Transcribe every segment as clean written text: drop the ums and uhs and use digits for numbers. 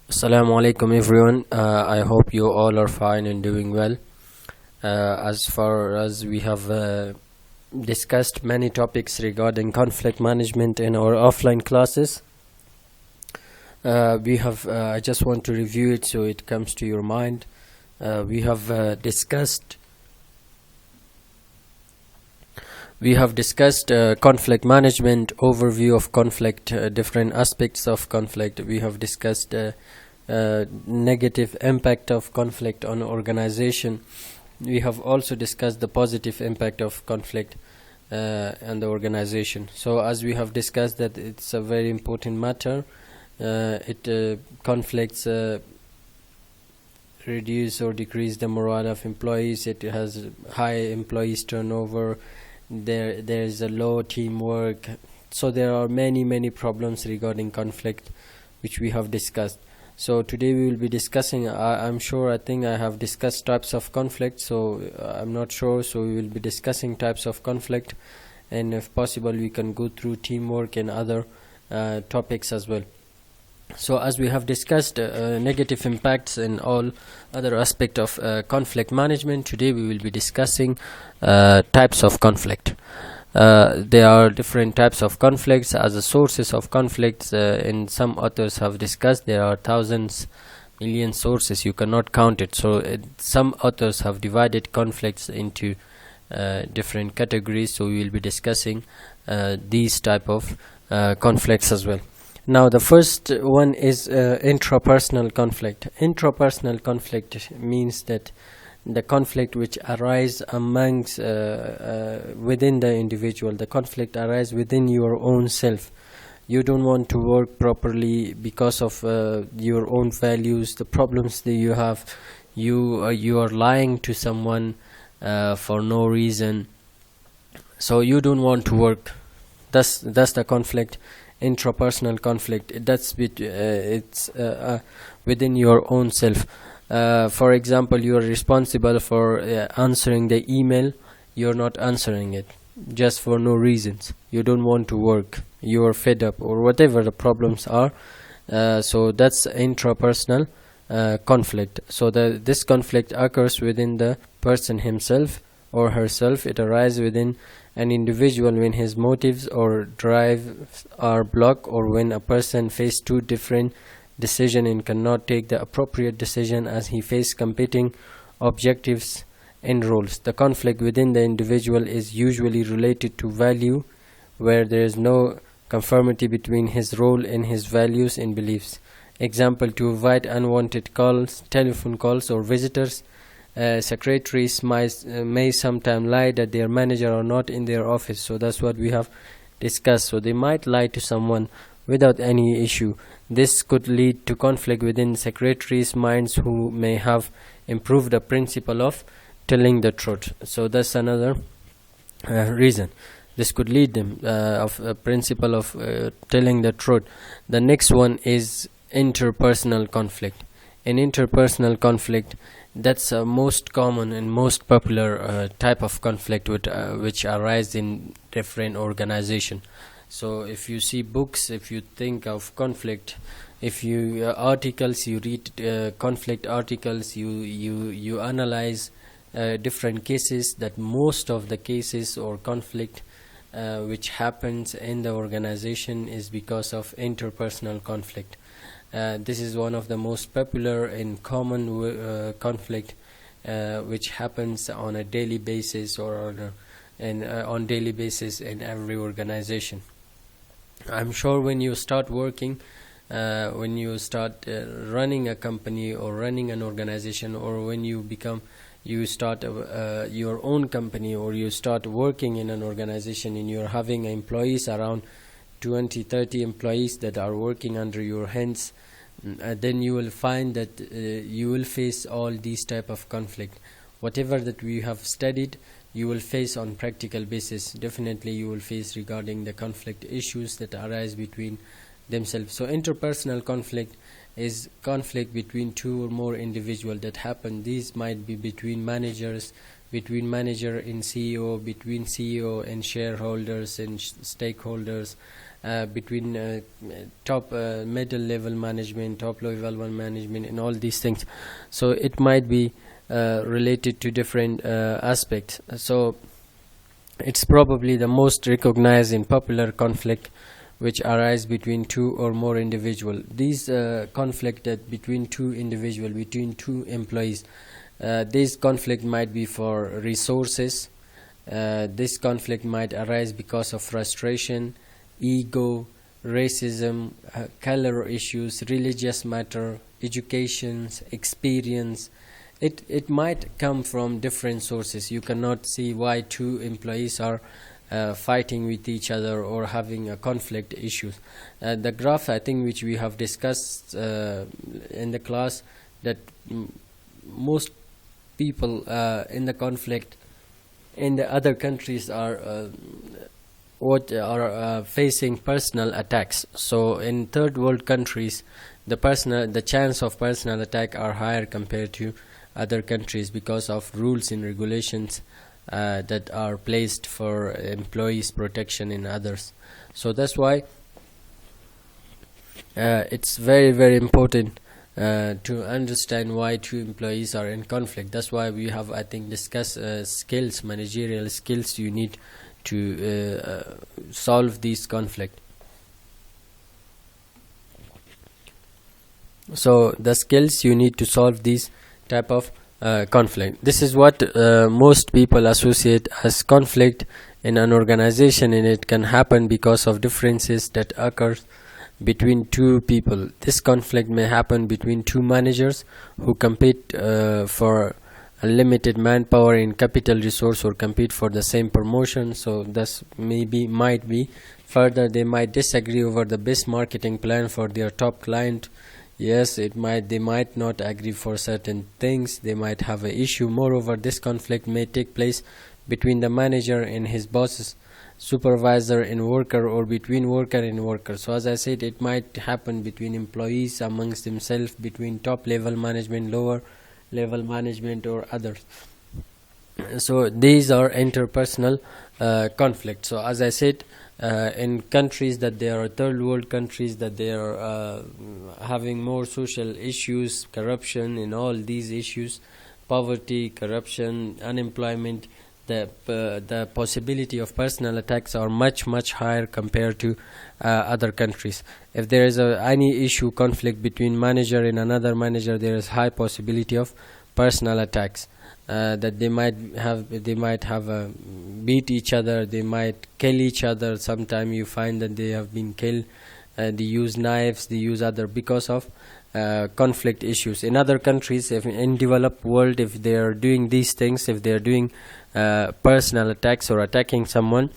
Assalamu alaikum everyone. I hope you all are fine and doing well. As far as we have discussed many topics regarding conflict management in our offline classes, I just want to review it so it comes to your mind. We have discussed conflict management, overview of conflict, different aspects of conflict. We have discussed negative impact of conflict on organization. We have also discussed the positive impact of conflict and the organization. So as we have discussed that it's a very important matter, it conflicts reduce or decrease the morale of employees. It has high employees turnover. There is a low teamwork. So there are many problems regarding conflict which we have discussed. So today we will be discussing, I think I have discussed types of conflict, so I'm not sure, so we will be discussing types of conflict, and if possible we can go through teamwork and other topics as well. So as we have discussed negative impacts and all other aspect of conflict management, today we will be discussing types of conflict. There are different types of conflicts as the sources of conflicts, and some authors have discussed there are thousands, million sources, you cannot count it. So some authors have divided conflicts into different categories, so we will be discussing these type of conflicts as well. Now the first one is intrapersonal conflict. Intrapersonal conflict means that the conflict which arise amongst within the individual. The conflict arise within your own self. You don't want to work properly because of your own values, the problems that you have. You are lying to someone for no reason, so you don't want to work. That's the conflict. Intrapersonal conflict, it's within your own self. For example, you are responsible for answering the email. You're not answering it just for no reasons. You don't want to work, you are fed up, or whatever the problems are. So that's intrapersonal conflict. So this conflict occurs within the person himself or herself. It arises within an individual when his motives or drive are blocked, or when a person faces two different decisions and cannot take the appropriate decision as he faces competing objectives and roles. The conflict within the individual is usually related to value, where there is no conformity between his role and his values and beliefs. Example: to avoid unwanted calls, telephone calls, or visitors, secretaries may sometimes lie that their manager are not in their office. So that's what we have discussed. So they might lie to someone without any issue. This could lead to conflict within secretaries' minds, who may have improved the principle of telling the truth. So that's another reason. This could lead them of a principle of telling the truth. The next one is interpersonal conflict. In interpersonal conflict, that's most common and most popular type of conflict which arise in different organization. So if you see books, if you think of conflict, if you articles, you read conflict articles, you analyze different cases, that most of the cases or conflict which happens in the organization is because of interpersonal conflict. This is one of the most popular and common conflict which happens on a daily basis, or on daily basis in every organization. I'm sure when you start working, when you start running a company or running an organization, or when you start your own company, or you start working in an organization and you're having employees around 20-30 employees that are working under your hands, then you will find that you will face all these type of conflict. Whatever that we have studied, you will face on practical basis. Definitely you will face regarding the conflict issues that arise between themselves. So interpersonal conflict is conflict between two or more individuals that happen. These might be between managers, between manager and CEO, between CEO and shareholders and stakeholders, between top middle level management, top level one management, and all these things. So it might be related to different aspects. So it's probably the most recognized and popular conflict which arise between two or more individuals. These conflict that between two individuals, between two employees, this conflict might be for resources. This conflict might arise because of frustration, ego, racism, color issues, religious matter, education, experience. It might come from different sources. You cannot see why two employees are fighting with each other or having a conflict issues. The graph, I think, which we have discussed in the class, that most people in the conflict in the other countries are facing personal attacks. So in third world countries, the chance of personal attack are higher compared to other countries because of rules and regulations that are placed for employees' protection in others. So that's why it's very, very important to understand why two employees are in conflict. That's why we have, I think, discussed skills, managerial skills you need to solve these conflict. So the skills you need to solve these type of conflict. This is what most people associate as conflict in an organization, and it can happen because of differences that occur between two people. This conflict may happen between two managers who compete for limited manpower and capital resource, or compete for the same promotion. So this might be further, they might disagree over the best marketing plan for their top client. Yes, they might not agree for certain things. They might have an issue. Moreover, this conflict may take place between the manager and his bosses, supervisor and worker, or between worker and worker. So as I said, it might happen between employees amongst themselves, between top level management, lower level management, or others. So these are interpersonal conflicts. So as I said, in countries that they are third world countries, that they are having more social issues, corruption, and all these issues, poverty, corruption, unemployment, the possibility of personal attacks are much higher compared to other countries. If there is any issue, conflict between manager and another manager, there is high possibility of personal attacks. That they might have beat each other, they might kill each other. Sometimes you find that they have been killed. They use knives, they use other, because of conflict issues. In other countries, if in developed world, if they are doing these things, if they are doing personal attacks or attacking someone,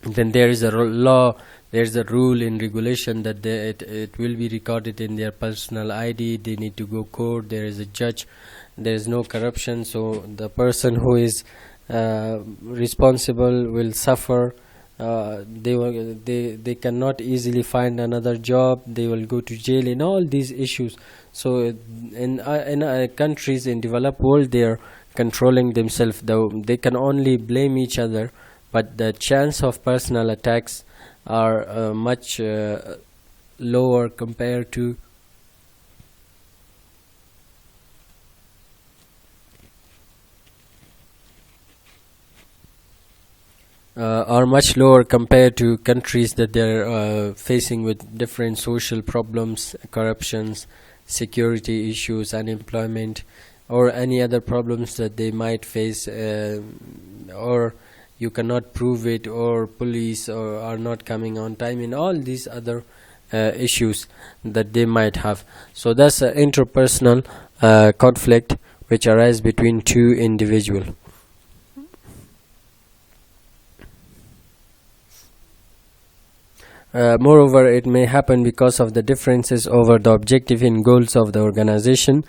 then there is a law, there is a rule and regulation that it will be recorded in their personal ID. They need to go court. There is a judge. There is no corruption. So the person who is responsible will suffer. They cannot easily find another job. They will go to jail, in all these issues. So in countries in developed world, they are controlling themselves, though they can only blame each other, but the chance of personal attacks are much lower compared to countries that they're facing with different social problems, corruptions, security issues, unemployment, or any other problems that they might face, or you cannot prove it, or police or are not coming on time, in all these other issues that they might have. So that's an interpersonal conflict which arises between two individuals. Moreover, it may happen because of the differences over the objective and goals of the organization.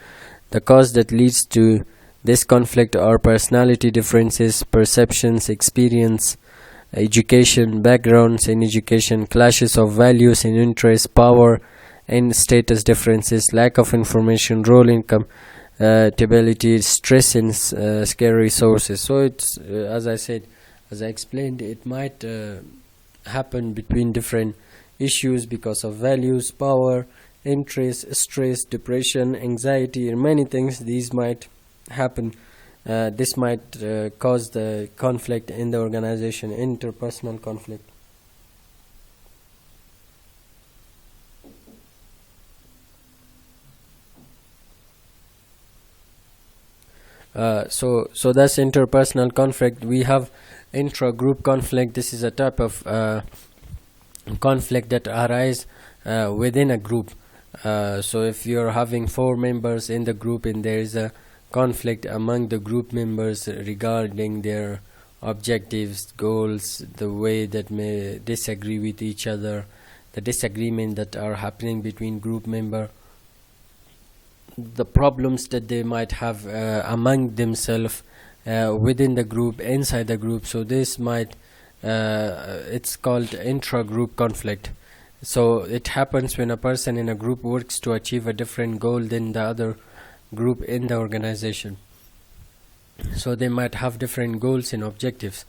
The cause that leads to this conflict are personality differences, perceptions, experience, education, backgrounds in education, clashes of values and interests, power and status differences, lack of information, role income, compatibility, stress and scarce resources. So it's as I said, as I explained, it might happen between different issues because of values, power, interest, stress, depression, anxiety, and many things. These might happen. This might cause the conflict in the organization, interpersonal conflict. So that's interpersonal conflict. We have intra-group conflict. This is a type of conflict that arise within a group. So if you're having 4 members in the group and there is a conflict among the group members regarding their objectives, goals, the way that may disagree with each other, the disagreement that are happening between group member, the problems that they might have among themselves within the group, inside the group. So this might it's called intra-group conflict. So it happens when a person in a group works to achieve a different goal than the other group in the organization. So they might have different goals and objectives.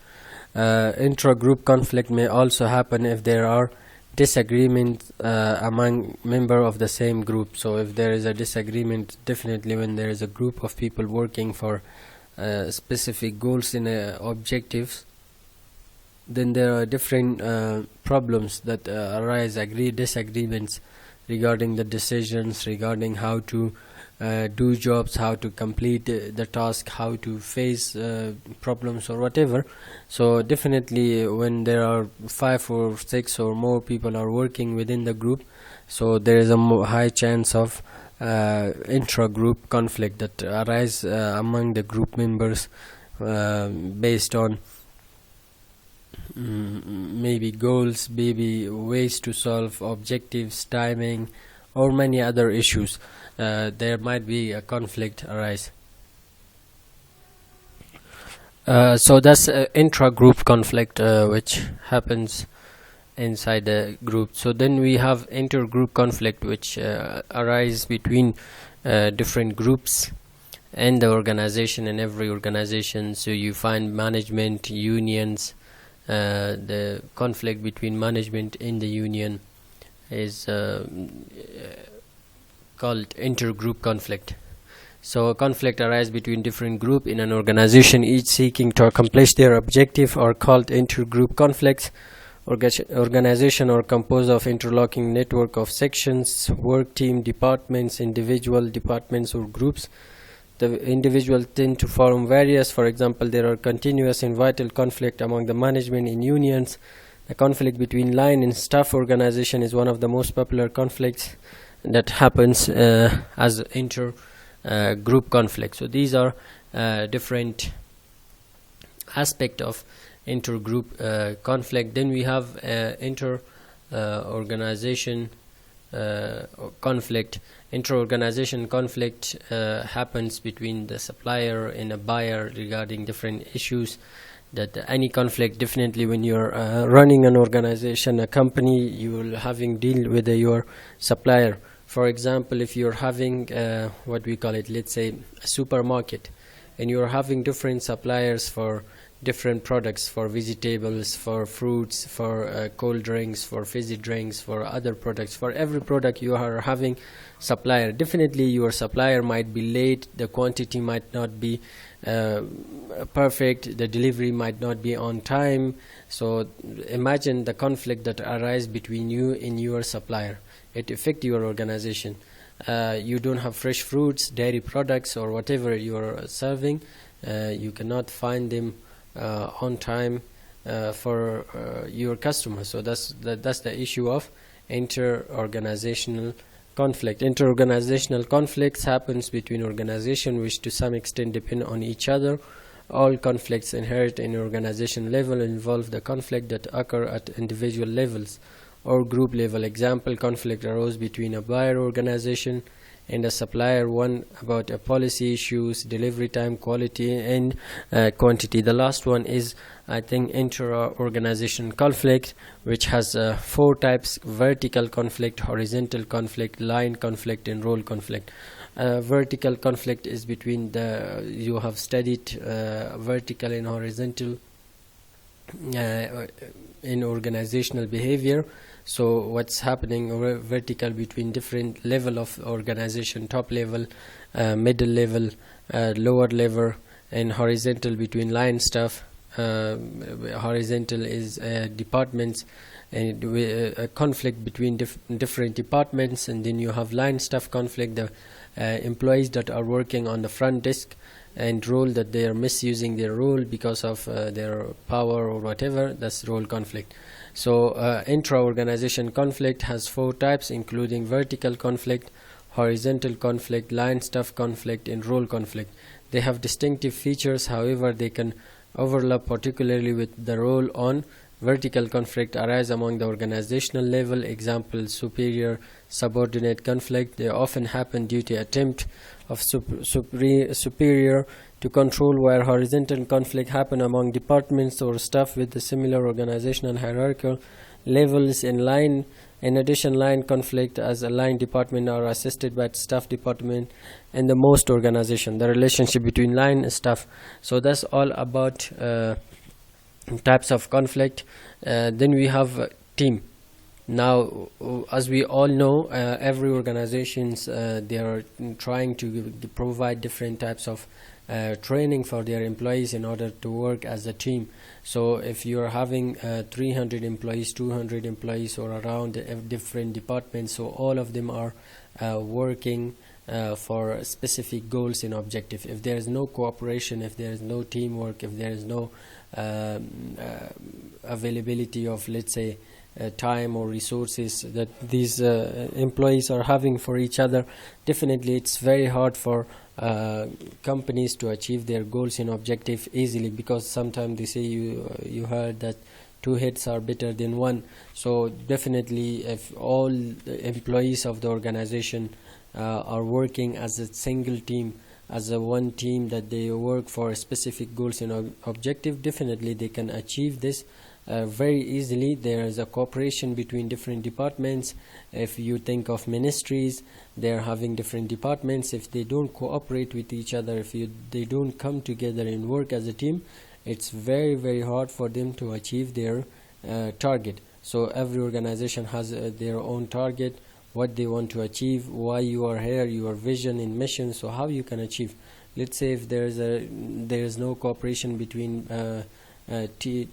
Intra-group conflict may also happen if there are disagreement among member of the same group. So if there is a disagreement, definitely when there is a group of people working for specific goals and objectives, then there are different problems that arise, disagreements regarding the decisions, regarding how to do jobs, how to complete the task, how to face problems or whatever. So definitely when there are 5 or 6 or more people are working within the group, so there is a high chance of intra-group conflict that arise among the group members based on maybe goals, maybe ways to solve objectives, timing, or many other issues. There might be a conflict arise. So that's intra-group conflict which happens inside the group. So then we have inter-group conflict which arise between different groups and the organization, and every organization. So you find management, unions, the conflict between management in the union is called intergroup conflict. So a conflict arises between different groups in an organization, each seeking to accomplish their objective, are called intergroup conflicts. Organization are composed of interlocking network of sections, work team, departments, individual departments or groups. The individuals tend to form various. For example, there are continuous and vital conflict among the management in unions. The conflict between line and staff organization is one of the most popular conflicts that happens as inter-group conflict. So these are different aspect of intergroup conflict. Then we have inter-organization conflict. Inter-organization conflict happens between the supplier and a buyer regarding different issues. That any conflict, definitely when you're running an organization, a company, you will having deal with your supplier. For example, if you're having what we call it, let's say a supermarket, and you're having different suppliers for different products, for vegetables, for fruits, for cold drinks, for fizzy drinks, for other products. For every product you are having supplier. Definitely your supplier might be late, the quantity might not be perfect, the delivery might not be on time. So imagine the conflict that arises between you and your supplier. It affects your organization. You don't have fresh fruits, dairy products, or whatever you are serving. You cannot find them on time for your customers. So that's the issue of inter-organizational conflict. Inter-organizational conflicts happens between organizations which to some extent depend on each other. All conflicts inherent in organization level involve the conflict that occur at individual levels or group level. Example, conflict arose between a buyer organization and a supplier, one about a policy issues, delivery time, quality, and quantity. The last one is, I think, inter-organization conflict, which has 4 types: vertical conflict, horizontal conflict, line conflict, and role conflict. Vertical conflict is between you have studied vertical and horizontal in organizational behavior. So what's happening vertical between different level of organization, top level, middle level, lower level, and horizontal between line staff. Horizontal is departments, and a conflict between different departments, and then you have line staff conflict, the employees that are working on the front desk and role that they are misusing their role because of their power or whatever. That's role conflict. So intra-organization conflict has 4 types, including vertical conflict, horizontal conflict, line staff conflict, and role conflict. They have distinctive features, however they can overlap, particularly with the role on. Vertical conflict arise among the organizational level. Example, superior subordinate conflict. They often happen due to attempt of superior to control, where horizontal conflict happen among departments or staff with the similar organizational hierarchical levels. In addition, line conflict, as a line department are assisted by staff department in the most organization, the relationship between line and staff. So that's all about types of conflict. Then we have team. Now, as we all know, every organizations they are trying to provide different types of training for their employees in order to work as a team. So if you're having 300 employees, 200 employees, or around different departments, so all of them are working for specific goals and objective. If there is no cooperation, if there is no teamwork, if there is no availability of, let's say, time or resources that these employees are having for each other, definitely it's very hard for companies to achieve their goals and objective easily, because sometimes they say you heard that 2 heads are better than 1. So definitely, if all the employees of the organization are working as a single team, as a one team, that they work for specific goals and objective, definitely they can achieve this very easily. There is a cooperation between different departments. If you think of ministries, they are having different departments. If they don't cooperate with each other, if they don't come together and work as a team, it's very, very hard for them to achieve their target. So every organization has their own target, what they want to achieve, why you are here, your vision and mission. So how you can achieve. Let's say if there is no cooperation between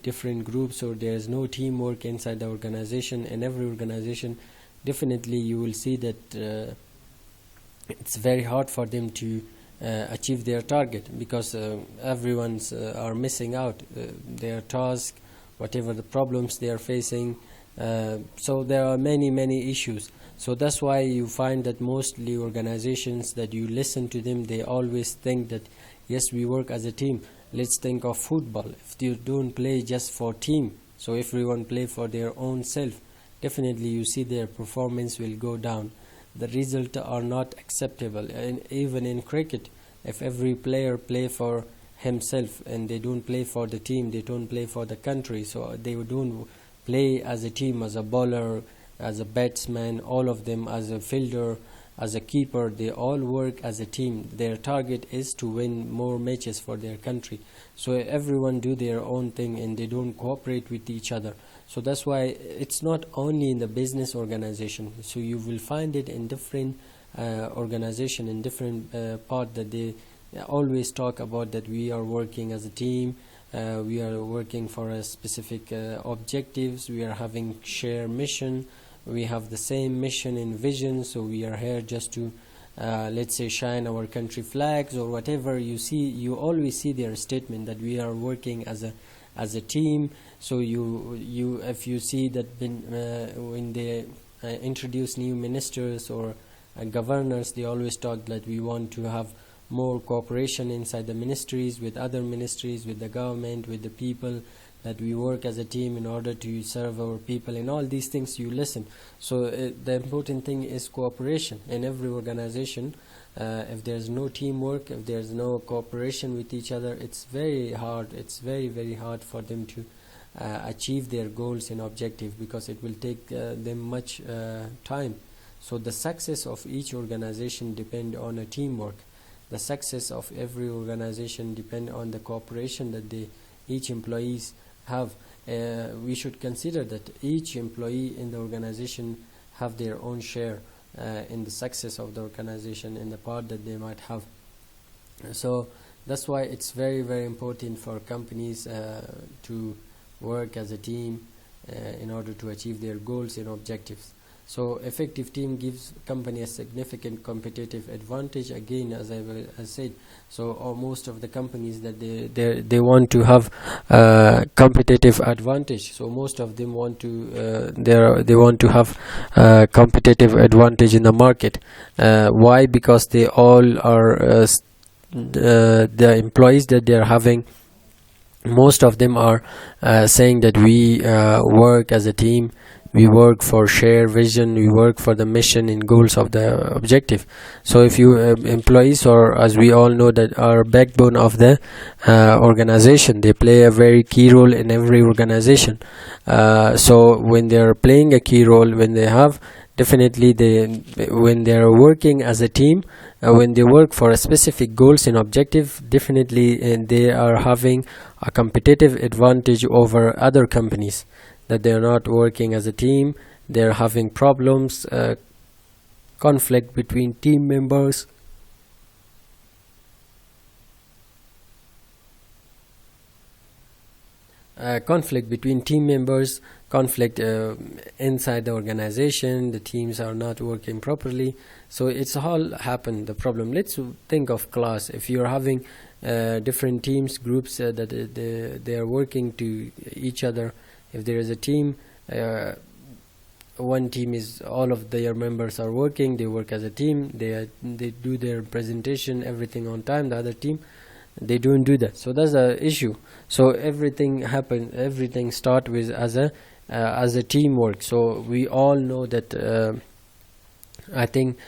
different groups, or there is no teamwork inside the organization, and every organization, definitely you will see that it's very hard for them to achieve their target, because everyone's are missing out their task, whatever the problems they are facing. So there are many issues. So that's why you find that mostly organizations that you listen to them, they always think that yes, we work as a team. Let's think of football. If you don't play just for team, so everyone play for their own self, definitely you see their performance will go down. The results are not acceptable. And even in cricket, if every player play for himself and they don't play for the team, they don't play for the country, so they don't play as a team, as a bowler, as a batsman, all of them, as a fielder, as a keeper, they all work as a team. Their target is to win more matches for their country. So everyone do their own thing and they don't cooperate with each other. So that's why it's not only in the business organization. So you will find it in different organization, in different part, that they always talk about that we are working as a team. We are working for a specific objectives. We are having shared mission. We have the same mission and vision, so we are here just to let's say shine our country flags or whatever. You always see their statement that we are working as a team. So if you see that when they introduce new ministers or governors, they always talk that we want to have more cooperation inside the ministries, with other ministries, with the government, with the people, that we work as a team in order to serve our people, and all these things you listen. So the important thing is cooperation in every organization. If there's no teamwork, if there's no cooperation with each other, it's very hard. It's very hard for them to achieve their goals and objectives, because it will take them much time. So the success of each organization depend on a teamwork. The success of every organization depend on the cooperation that each employees have. we should consider that each employee in the organization have their own share in the success of the organization, in the part that they might have. So that's why it's very, very important for companies to work as a team in order to achieve their goals and objectives. So effective team gives company a significant competitive advantage, again, as I said. So most of the companies that they want to have competitive advantage, so most of them want to they want to have competitive advantage in the market. Why? Because they all are the employees that they are having, most of them are saying that we work as a team, we work for shared vision, we work for the mission and goals of the objective. So if you employees, or as we all know, that are backbone of the organization, they play a very key role in every organization. So when they are playing a key role, when they have definitely when they are working as a team, when they work for a specific goals and objective, definitely they are having a competitive advantage over other companies that they are not working as a team. They are having problems, conflict between team members, conflict inside the organization. The teams are not working properly, so it's all happened, the problem. Let's think of class. If you're having different teams, groups that they are working to each other, if there is a team, one team is all of their members are working, they work as a team, they do their presentation, everything on time. The other team, they don't do that, so that's the issue. So everything start with as a teamwork. So we all know that I think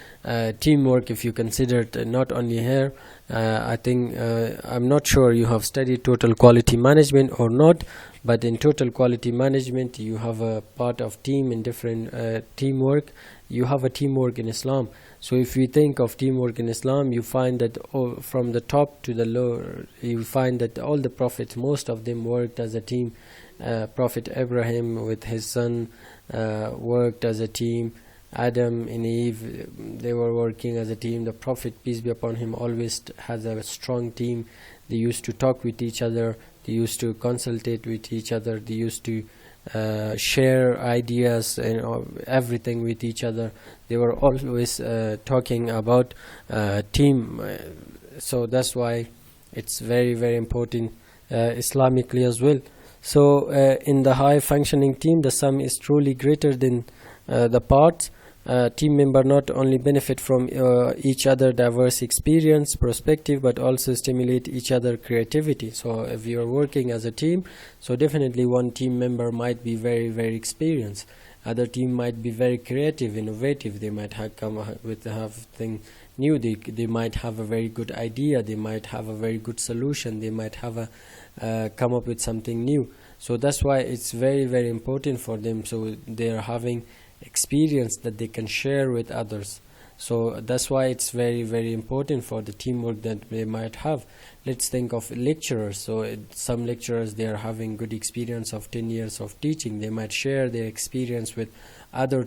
teamwork, if you consider it, not only here, I think I'm not sure you have studied total quality management or not, but in total quality management you have a part of team in different teamwork. You have a teamwork in Islam. So if you think of teamwork in Islam, you find that from the top to the lower, you find that all the prophets, most of them worked as a team. Prophet Abraham with his son worked as a team. Adam and Eve, they were working as a team. The Prophet, peace be upon him, always has a strong team. They used to talk with each other, they used to consultate with each other, they used to share ideas and everything with each other. They were always talking about team. So that's why it's very, very important Islamically as well. So in the high functioning team, the sum is truly greater than the parts. Team member not only benefit from each other diverse experience, perspective, but also stimulate each other creativity. So if you are working as a team, so definitely one team member might be very, very experienced, other team might be very creative, innovative. They might have come with something new. They might have a very good idea, they might have a very good solution, they might have come up with something new. So that's why it's very, very important for them. So they are having experience that they can share with others. So that's why it's very, very important for the teamwork that they might have. Let's think of lecturers. So some lecturers, they are having good experience of 10 years of teaching. They might share their experience with other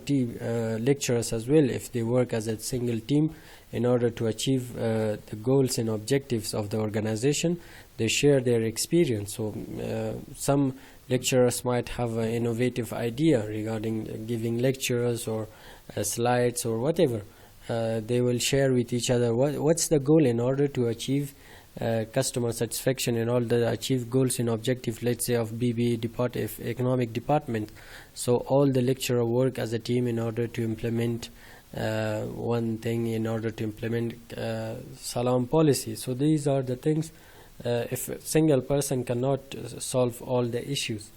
lecturers as well. If they work as a single team in order to achieve the goals and objectives of the organization, they share their experience. So some lecturers might have an innovative idea regarding giving lectures or slides or whatever. They will share with each other what's the goal in order to achieve customer satisfaction and all the achieve goals and objectives, let's say of BBA economic department. So all the lecturer work as a team in order to implement one thing, in order to implement salam policy. So these are the things. If a single person cannot solve all the issues,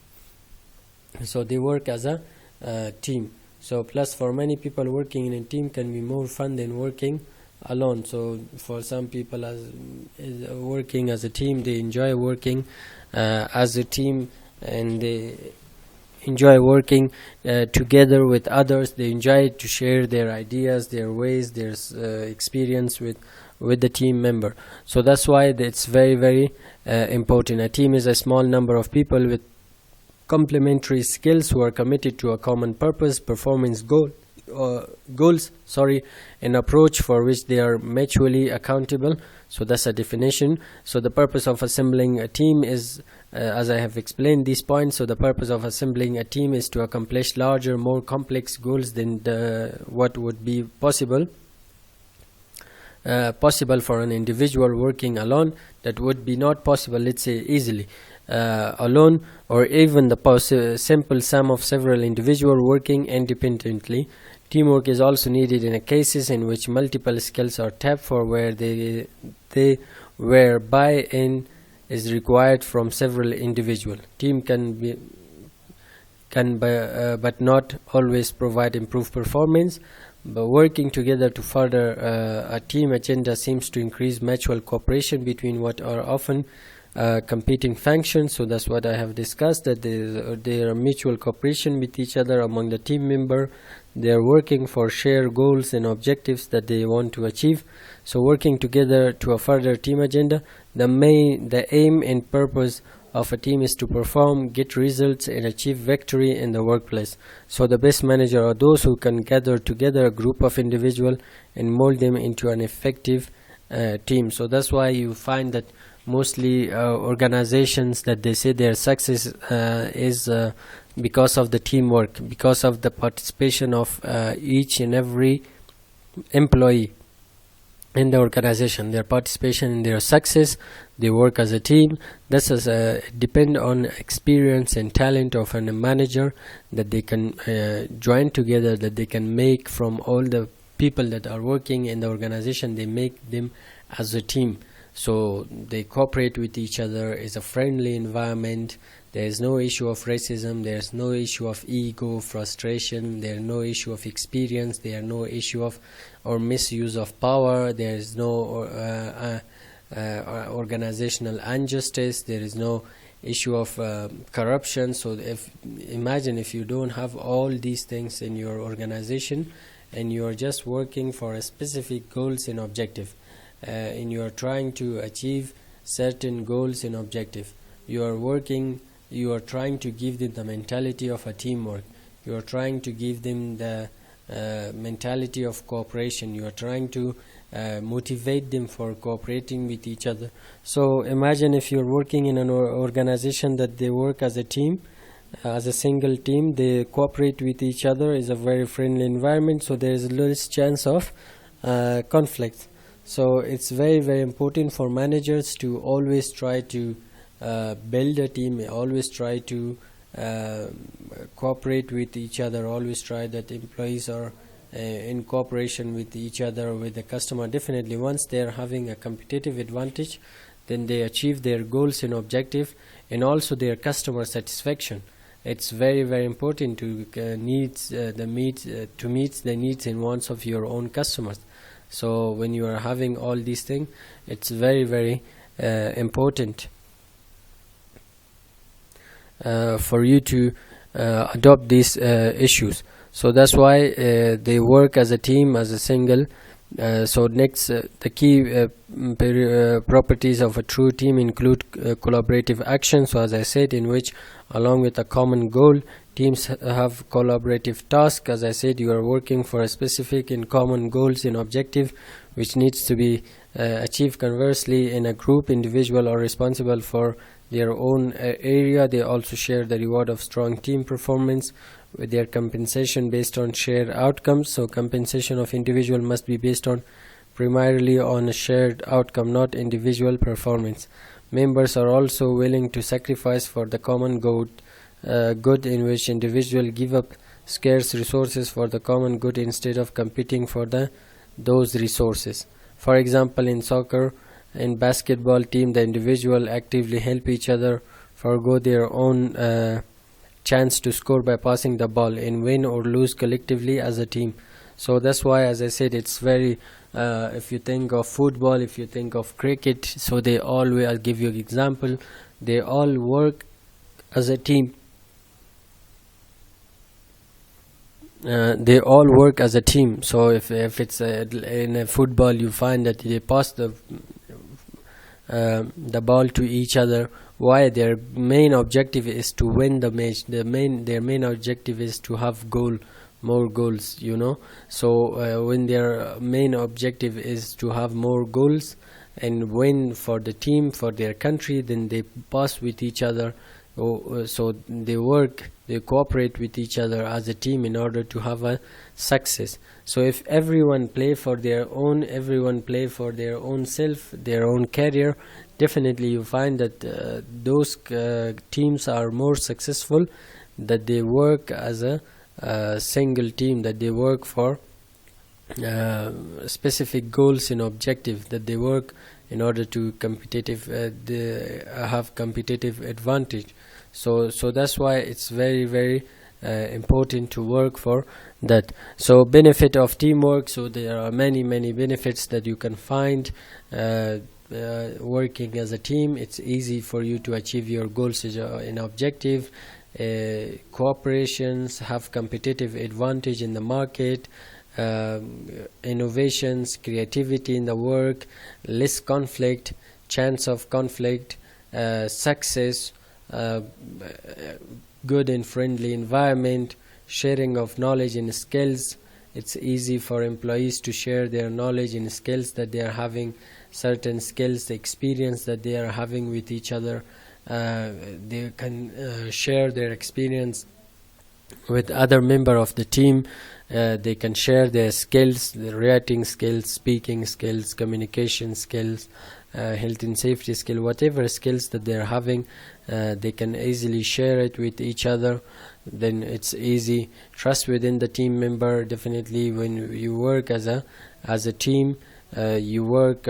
so they work as a team. So plus, for many people, working in a team can be more fun than working alone. So for some people, working as a team, they enjoy working as a team, and they enjoy working together with others. They enjoy to share their ideas, their ways, their experience with the team member. So that's why it's very, very important. A team is a small number of people with complementary skills who are committed to a common purpose, performance goals, an approach for which they are mutually accountable. So that's a definition. So the purpose of assembling a team is, as I have explained these points, so the purpose of assembling a team is to accomplish larger, more complex goals than what would be possible for an individual working alone. That would be not possible, let's say, easily alone, or even the simple sum of several individuals working independently. Teamwork is also needed in cases in which multiple skills are tapped for, where buy-in is required from several individuals. Team but not always provide improved performance. But working together to further a team agenda seems to increase mutual cooperation between what are often competing functions. So that's what I have discussed, that there are mutual cooperation with each other among the team member. They are working for shared goals and objectives that they want to achieve. So working together to a further team agenda, the aim and purpose of a team is to perform, get results, and achieve victory in the workplace. So the best manager are those who can gather together a group of individuals and mold them into an effective team. So that's why you find that mostly organizations, that they say their success is because of the teamwork, because of the participation of each and every employee in the organization, their participation in their success. They work as a team. This is depend on experience and talent of a manager, that they can join together, that they can make from all the people that are working in the organization, they make them as a team. So they cooperate with each other. It's a friendly environment. There is no issue of racism. There is no issue of ego, frustration. There is no issue of experience. There is no issue of or misuse of power. There is no organizational injustice. There is no issue of corruption. So imagine if you don't have all these things in your organization, and you are just working for a specific goals and objective, and you are trying to achieve certain goals and objective. You are trying to give them the mentality of a teamwork. You are trying to give them the mentality of cooperation. You are trying to motivate them for cooperating with each other. So imagine if you're working in an organization that they work as a team, as a single team, they cooperate with each other, is a very friendly environment, so there is less chance of conflict. So it's very, very important for managers to always try to build a team, always try to cooperate with each other, always try that employees are in cooperation with each other, with the customer. Definitely once they are having a competitive advantage, then they achieve their goals and objective, and also their customer satisfaction. It's very, very important to meet the needs and wants of your own customers. So when you are having all these things, it's very, very important for you to adopt these issues. So that's why they work as a team, as a single. So next, the key properties of a true team include collaborative action. So as I said, in which along with a common goal, teams have collaborative tasks. As I said, you are working for a specific and common goals and objective which needs to be achieved. Conversely, in a group, individuals are responsible for their own area. They also share the reward of strong team performance with their compensation based on shared outcomes. So compensation of individual must be based on primarily on a shared outcome, not individual performance. Members are also willing to sacrifice for the common good, in which individuals give up scarce resources for the common good instead of competing for those resources. For example, in soccer and basketball team, the individual actively help each other forgo their own chance to score by passing the ball, and win or lose collectively as a team. So that's why, as I said, it's very if you think of football, if you think of cricket, so they all, I'll give you an example, they all work as a team. They all work as a team. So if it's in a football, you find that they pass the ball to each other why their main objective is to win the match. Their main objective is to have more goals, so when their main objective is to have more goals and win for the team, for their country, then they pass with each other. So they cooperate with each other as a team in order to have a success. So if everyone play for their own self, their own career, definitely you find that those teams are more successful, that they work as a single team, that they work for specific goals and objective, that they work in order to have competitive advantage. So that's why it's very, very important to work for that. So benefit of teamwork, so there are many benefits that you can find working as a team. It's easy for you to achieve your goals and objective. Cooperations, have competitive advantage in the market, innovations, creativity in the work, less conflict, chance of conflict, success, good and friendly environment, sharing of knowledge and skills. It's easy for employees to share their knowledge and skills that they are having, certain skills, the experience that they are having with each other. They can share their experience with other member of the team. They can share their skills, the writing skills, speaking skills, communication skills, health and safety skill, whatever skills that they're having, they can easily share it with each other. Then it's easy. Trust within the team member. Definitely when you work as a team, you work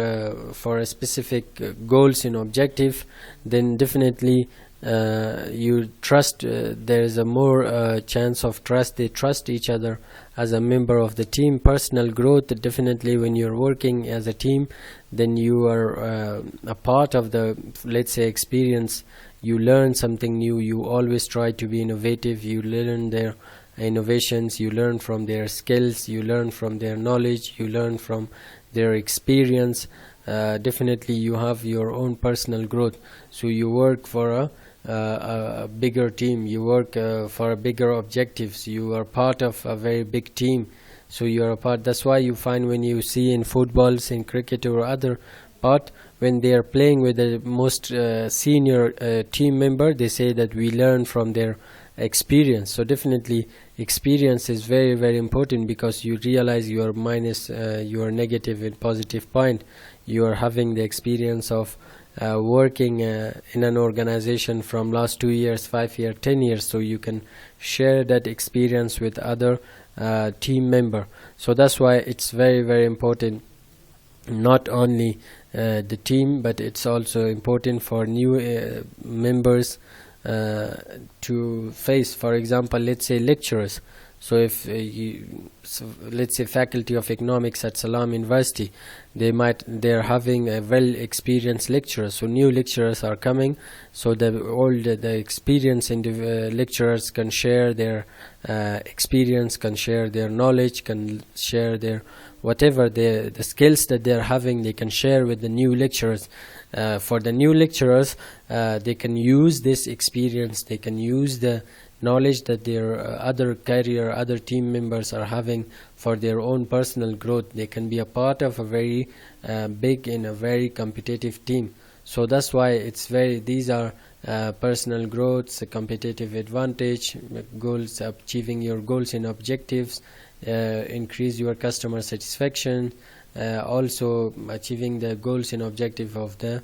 for a specific goals and objective, then definitely you trust, there is a more chance of trust. They trust each other as a member of the team. Personal growth, definitely when you're working as a team, then you are a part of the, let's say, experience. You learn something new. You always try to be innovative. You learn their innovations, you learn from their skills, you learn from their knowledge, you learn from their experience. Definitely you have your own personal growth. So you work for a bigger team, you work for a bigger objectives, you are part of a very big team. So you are a part. That's why you find when you see in footballs, in cricket or other part, when they are playing with the most senior team member, they say that we learn from their experience. So definitely experience is very, very important, because you realize your minus, your negative and positive point. You are having the experience of working in an organization from last 2 years, 5 years, 10 years, so you can share that experience with other team member. So that's why it's very, very important, not only the team, but it's also important for new members to face. For example, let's say lecturers. So if let's say faculty of economics at Salam University, they're having a well experienced lecturer. So new lecturers are coming, so the experienced lecturers can share their experience, can share their knowledge, can share their whatever the skills that they're having, they can share with the new lecturers. For the new lecturers, they can use this experience, they can use the knowledge that their other team members are having for their own personal growth. They can be a part of a very big and a very competitive team. So that's why these are personal growths, competitive advantage, goals, achieving your goals and objectives, increase your customer satisfaction, also achieving the goals and objective of the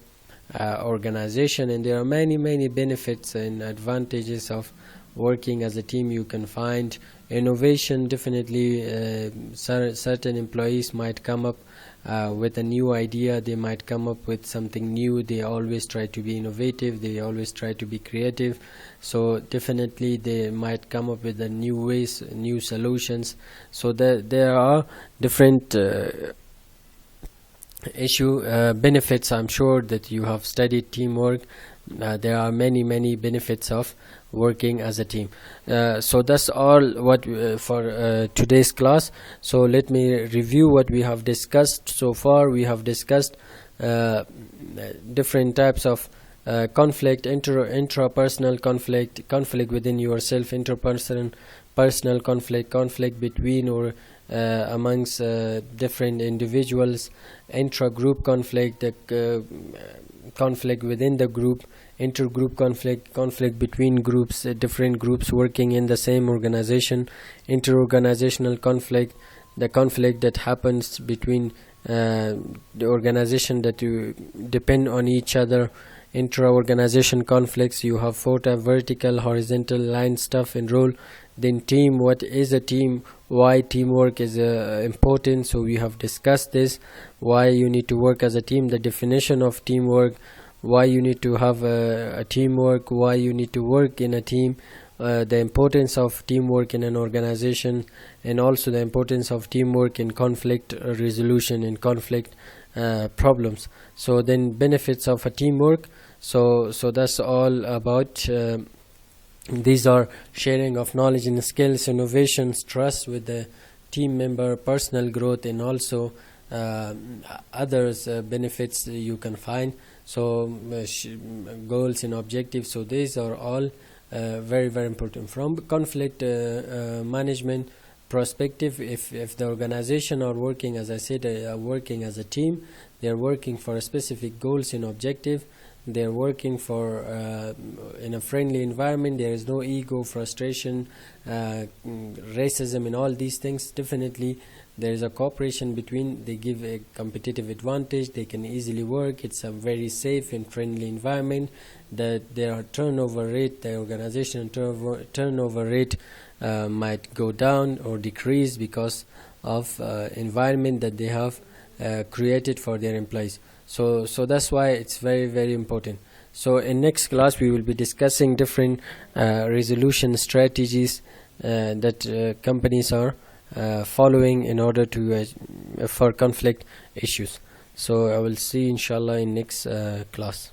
organization. And there are many benefits and advantages of working as a team. You can find innovation. Definitely certain employees might come up with a new idea, they might come up with something new. They always try to be innovative, they always try to be creative. So definitely they might come up with new ways, new solutions. So there are different benefits. I'm sure that you have studied teamwork. There are many benefits of working as a team. So that's all what for today's class. So let me review what we have discussed so far. We have discussed different types of conflict, intrapersonal conflict within yourself, personal conflict between or amongst different individuals, intra-group conflict, conflict within the group, intergroup conflict between groups, different groups working in the same organization, interorganizational conflict, the conflict that happens between the organization that you depend on each other, intra-organization conflicts. You have vertical, horizontal line stuff and role. Then team, what is a team, why teamwork is important, so we have discussed this, why you need to work as a team, the definition of teamwork, why you need to have a teamwork, why you need to work in a team, the importance of teamwork in an organization, and also the importance of teamwork in conflict resolution, in conflict problems. So then benefits of a teamwork, so that's all about these are sharing of knowledge and skills, innovations, trust with the team member, personal growth, and also others benefits you can find. So goals and objectives, so these are all very important. From conflict management perspective, if the organization are working, as I said, are working as a team, they are working for a specific goals and objective, they are working for in a friendly environment, there is no ego, frustration, racism and all these things. Definitely there is a cooperation between, they give a competitive advantage, they can easily work, it's a very safe and friendly environment, that their turnover rate, the organization turnover rate might go down or decrease because of environment that they have created for their employees. So that's why it's very important. So in next class we will be discussing different resolution strategies that companies are following in order to for conflict issues. So I will see inshallah in next class.